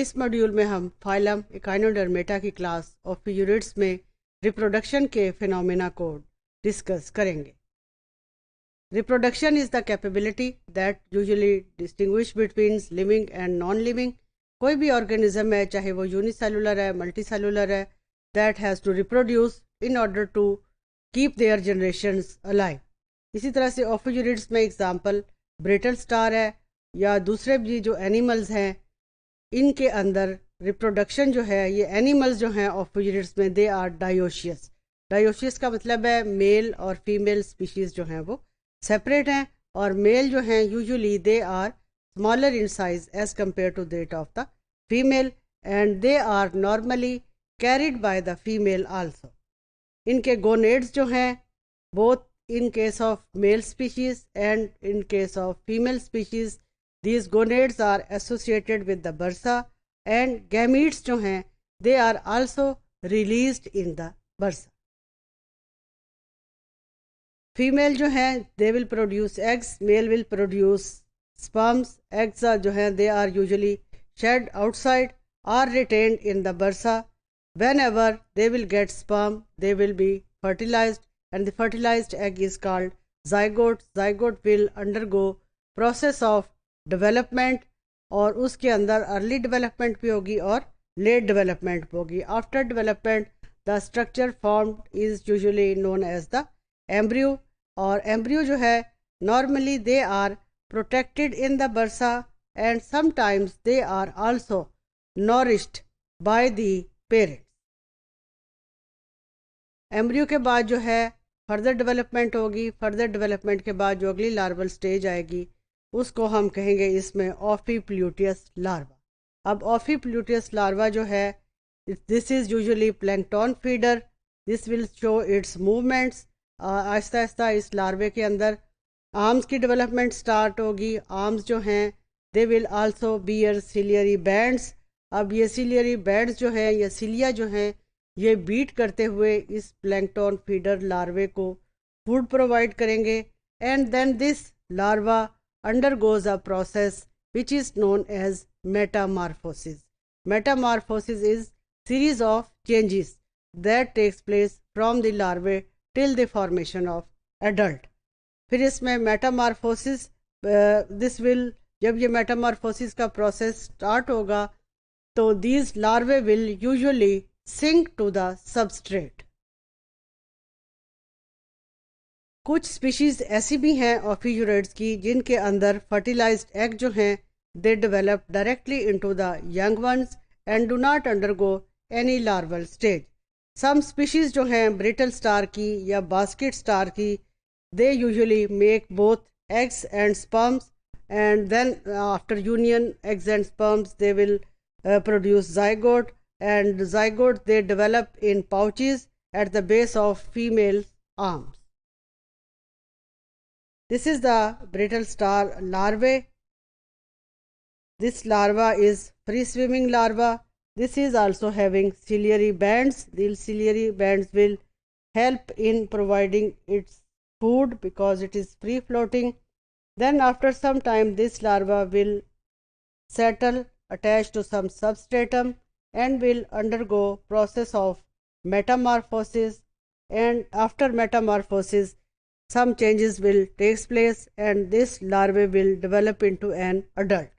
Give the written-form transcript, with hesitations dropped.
इस मॉड्यूल में हम फाइलम एकाइनोडर्मेटा की क्लास ओफियूरिड्स में रिप्रोडक्शन के फिनोमेना को डिस्कस करेंगे। Reproduction is the capability that usually distinguish between living and non living. कोई भी ऑर्गेनिज्म है, चाहे वो यूनिसेलुलर है, मल्टीसेलुलर है, that has to reproduce in order to keep their generations alive. इसी तरह से ओफियूरिड्स में एग्जांपल ब्रिटल स्टार है या दूसरे भी जो एनिमल्स हैं, इनके अंदर रिप्रोडक्शन जो है, ये एनिमल्स जो हैं ओफियूरिड्स में, दे आर डायोशियस। डायोशियस का मतलब है मेल और फीमेल स्पीशीज़ जो हैं वो सेपरेट हैं, और मेल जो हैं usually they are smaller in size as compared to that of the female, and they are normally carried by the female also. इनके गोनेड्स जो हैं, both in case of male species and in case of female species, these gonads are associated with the bursa, and gametes जो हैं they are also released in the bursa. Female जो हैं they will produce eggs, male will produce sperms. Eggs जो हैं they are usually shed outside or retained in the bursa. Whenever they will get sperm, they will be fertilized, and the fertilized egg is called zygote. Zygote will undergo process of development, और उसके अंदर early development भी होगी और late development भी होगी. After development, the structure formed is usually known as the embryo, और embryo जो है normally they are protected in the bursa, and sometimes they are also nourished by the parents. Embryo के बाद जो है further development होगी. Further development के बाद जो अगली लार्वल स्टेज आएगी उसको हम कहेंगे इसमें ऑफीप्ल्यूटियस लार्वा. अब ऑफीप्ल्यूटियस लार्वा जो है, this is usually plankton feeder. This will show it's movements. Aahista Aahista इस लार्वे के अंदर आर्म्स की डेवलपमेंट स्टार्ट होगी. आर्म्स जो हैं they will also bear ciliary bands. अब ये सिलियरी बैंड्स जो हैं, ये सिलिया जो हैं, ये बीट करते हुए इस प्लैंकटन फीडर लार्वे को फूड प्रोवाइड करेंगे, and then this larva undergoes a process which is known as metamorphosis. Metamorphosis is series of changes that takes place from the larvae till the formation of adult. फिर इसमें Metamorphosis this will, जब ये Metamorphosis का process start होगा तो these larvae will usually sink to the substrate. कुछ species ऐसी भी हैं ओफियूरिड्स की जिनके अंदर फर्टिलाइज्ड एग जो हैं they develop directly into the young ones and do not undergo any larval stage. Some species जो हैं ब्रिटल स्टार की या बास्केट स्टार की, they usually make both eggs and sperms, and then after union eggs and sperms they will produce zygote, and zygote they develop in pouches at the base of female arms. This is the brittle star larvae. This larva is free swimming larva. This is also having ciliary bands. These ciliary bands will help in providing its food because it is free floating. Then after some time this larva will settle attached to some substratum and will undergo process of metamorphosis, and after metamorphosis some changes will take place and this larvae will develop into an adult.